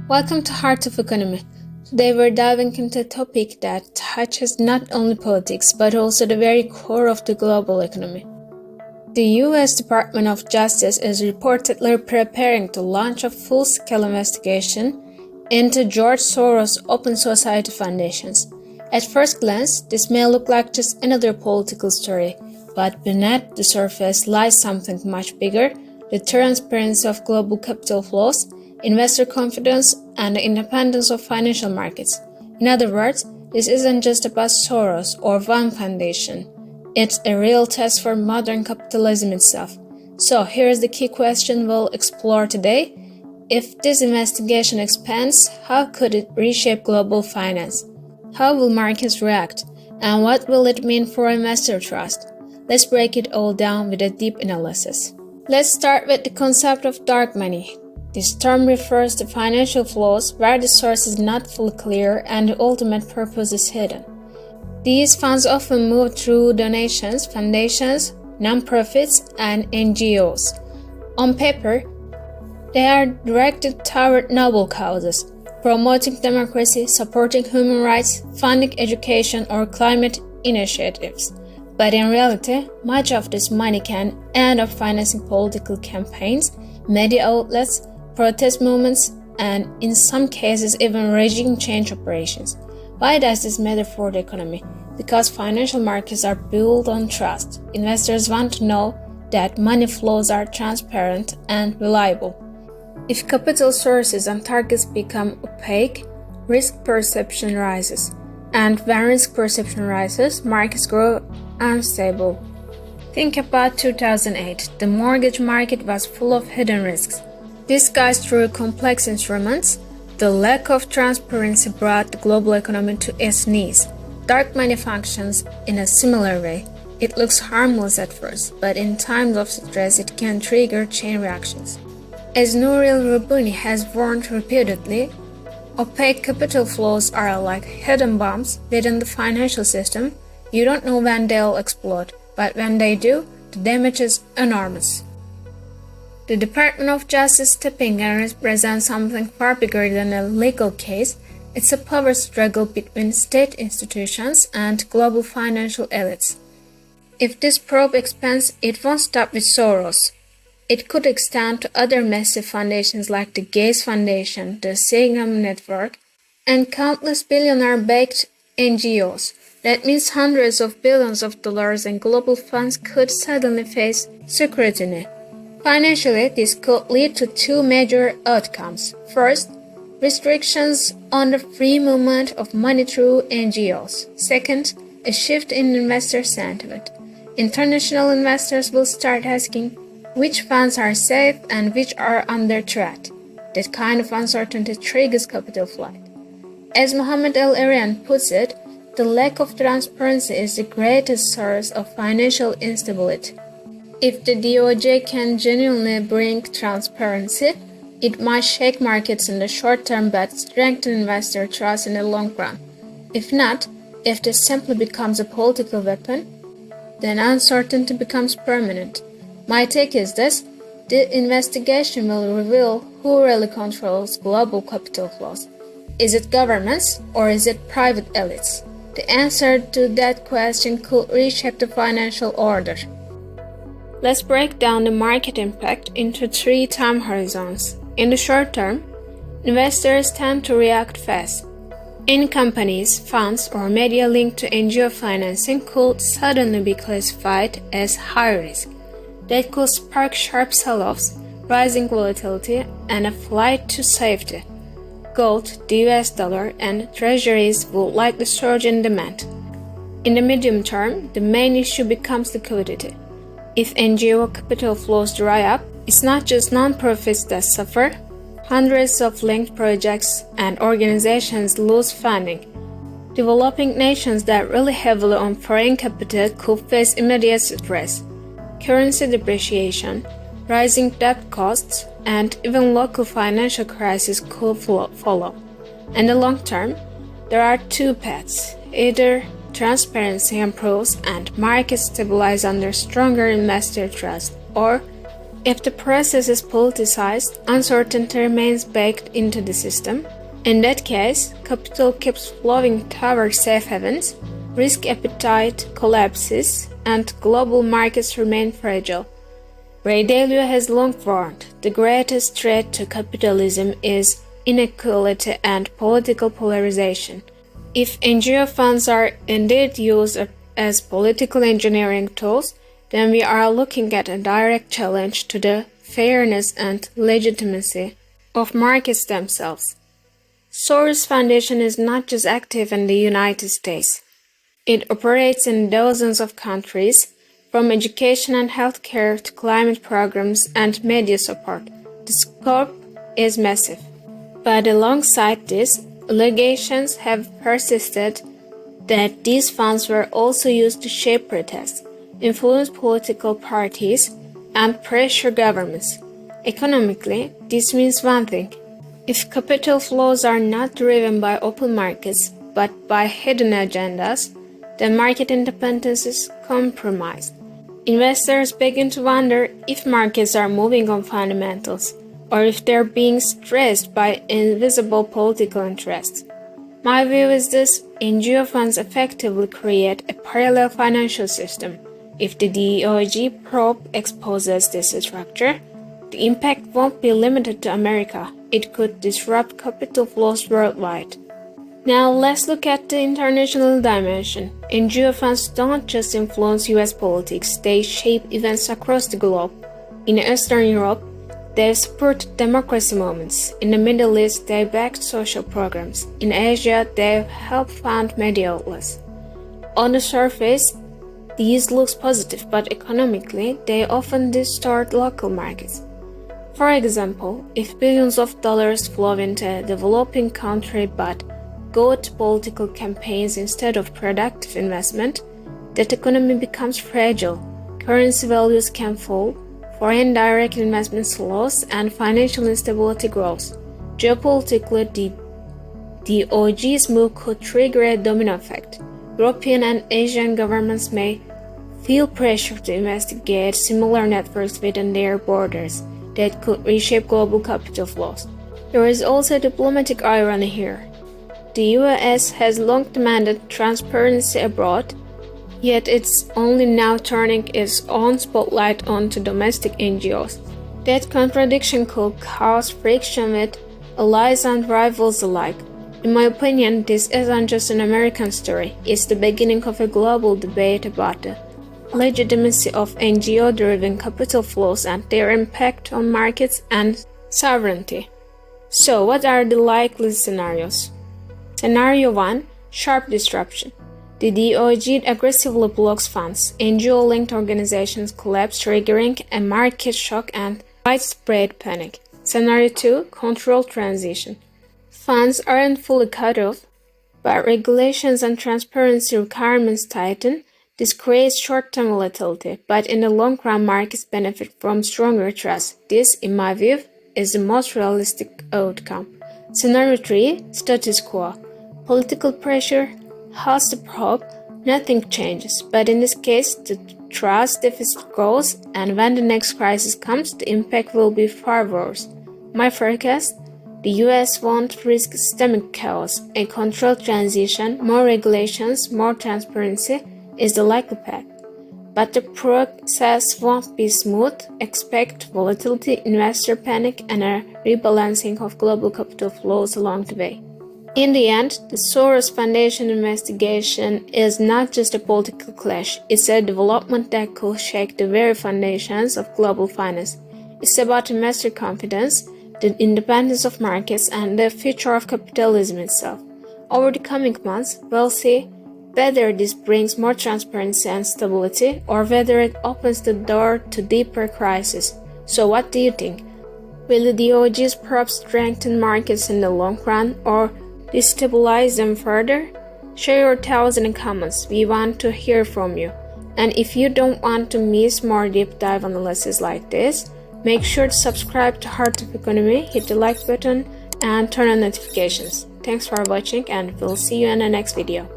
Welcome to Heart of Economy. Today we're diving into a topic that touches not only politics but also the very core of the global economy. The US Department of Justice is reportedly preparing to launch a full-scale investigation into George Soros' Open Society foundations. At first glance, this may look like just another political story, but beneath the surface lies something much bigger: the transparency of global capital flows, investor confidence, and the independence of financial markets. In other words, this isn't just about Soros or one foundation. It's a real test for modern capitalism itself. So here's the key question we'll explore today. If this investigation expands, how could it reshape global finance? How will markets react? And what will it mean for investor trust? Let's break it all down with a deep analysis. Let's start with the concept of dark money. This term refers to financial flows where the source is not fully clear and the ultimate purpose is hidden. These funds often move through donations, foundations, non-profits, and NGOs. On paper, they are directed toward noble causes, promoting democracy, supporting human rights, funding education, or climate initiatives. But in reality, much of this money can end up financing political campaigns, media outlets, protest movements, and in some cases even regime change operations. Why does this matter for the economy? Because financial markets are built on trust. Investors want to know that money flows are transparent and reliable. If capital sources and targets become opaque, risk perception rises. And when risk perception rises, markets grow unstable. Think about 2008. The mortgage market was full of hidden risks. Disguised through complex instruments, the lack of transparency brought the global economy to its knees. Dark money functions in a similar way. It looks harmless at first, but in times of stress it can trigger chain reactions. As Nouriel Roubini has warned repeatedly, opaque capital flows are like hidden bombs within the financial system. You don't know when they'll explode, but when they do, the damage is enormous. The Department of Justice stepping in represents something far bigger than a legal case. It's a power struggle between state institutions and global financial elites. If this probe expands, it won't stop with Soros. It could extend to other massive foundations like the Gates Foundation, the Seagram Network, and countless billionaire-backed NGOs. That means hundreds of billions of dollars in global funds could suddenly face scrutiny. Financially, this could lead to two major outcomes. First, restrictions on the free movement of money through NGOs. Second, a shift in investor sentiment. International investors will start asking which funds are safe and which are under threat. That kind of uncertainty triggers capital flight. As Mohamed El-Erian puts it, the lack of transparency is the greatest source of financial instability. If the DOJ can genuinely bring transparency, it might shake markets in the short term but strengthen investor trust in the long run. If not, if this simply becomes a political weapon, then uncertainty becomes permanent. My take is this: the investigation will reveal who really controls global capital flows. Is it governments or is it private elites? The answer to that question could reshape the financial order. Let's break down the market impact into three time horizons. In the short term, investors tend to react fast. Any companies, funds, or media linked to NGO financing could suddenly be classified as high risk. That could spark sharp sell-offs, rising volatility, and a flight to safety. Gold, the US dollar, and treasuries will likely surge in demand. In the medium term, the main issue becomes liquidity. If NGO capital flows dry up, it's not just non-profits that suffer. Hundreds of linked projects and organizations lose funding. Developing nations that rely heavily on foreign capital could face immediate stress. Currency depreciation, rising debt costs, and even local financial crises could follow. In the long term, there are two paths: either transparency improves and markets stabilize under stronger investor trust, or If the process is politicized, uncertainty remains baked into the system. In that case, capital keeps flowing towards safe havens, risk appetite collapses, and global markets remain fragile. Ray Dalio has long warned the greatest threat to capitalism is inequality and political polarization. If NGO funds are indeed used as political engineering tools, then we are looking at a direct challenge to the fairness and legitimacy of markets themselves. Soros Foundation is not just active in the United States. It operates in dozens of countries, from education and healthcare to climate programs and media support. The scope is massive. But alongside this, allegations have persisted that these funds were also used to shape protests, influence political parties, and pressure governments. Economically, this means one thing. If capital flows are not driven by open markets, but by hidden agendas, then market independence is compromised. Investors begin to wonder if markets are moving on fundamentals, or if they're being stressed by invisible political interests. My view is this: NGO funds effectively create a parallel financial system. If the DOJ probe exposes this structure, the impact won't be limited to America. It could disrupt capital flows worldwide. Now let's look at the international dimension. NGO funds don't just influence US politics, they shape events across the globe. In Eastern Europe, they support democracy movements. In the Middle East, they backed social programs. In Asia, they help fund media outlets. On the surface, these look positive, but economically, they often distort local markets. For example, if billions of dollars flow into a developing country but go to political campaigns instead of productive investment, that economy becomes fragile. Currency values can fall, foreign direct investment slows, and financial instability grows. Geopolitically, the DOJ's move could trigger a domino effect. European and Asian governments may feel pressure to investigate similar networks within their borders that could reshape global capital flows. There is also a diplomatic irony here. The US has long demanded transparency abroad, yet it's only now turning its own spotlight onto domestic NGOs. That contradiction could cause friction with allies and rivals alike. In my opinion, this isn't just an American story, it's the beginning of a global debate about the legitimacy of NGO-driven capital flows and their impact on markets and sovereignty. So, what are the likely scenarios? Scenario 1. Sharp disruption. The DOJ aggressively blocks funds. NGO-linked organizations collapse, triggering a market shock and widespread panic. Scenario 2. Controlled transition. Funds aren't fully cut off, but regulations and transparency requirements tighten. This creates short-term volatility, but in the long run, markets benefit from stronger trust. This, in my view, is the most realistic outcome. Scenario 3. Status quo. Political pressure halts the probe, nothing changes, but in this case, the trust deficit grows, and when the next crisis comes, the impact will be far worse. My forecast: the US won't risk systemic chaos. A controlled transition, more regulations, more transparency is the likely path. But the process won't be smooth. Expect volatility, investor panic, and a rebalancing of global capital flows along the way. In the end, the Soros Foundation investigation is not just a political clash, it's a development that could shake the very foundations of global finance. It's about investor confidence, the independence of markets, and the future of capitalism itself. Over the coming months, we'll see whether this brings more transparency and stability, or whether it opens the door to deeper crisis. So what do you think? Will the DOJ's probe strengthen markets in the long run, or destabilize them further? Share your thoughts in the comments. We want to hear from you. And if you don't want to miss more deep dive analysis like this, make sure to subscribe to Heart of Economy, hit the like button, and turn on notifications. Thanks for watching, and we'll see you in the next video.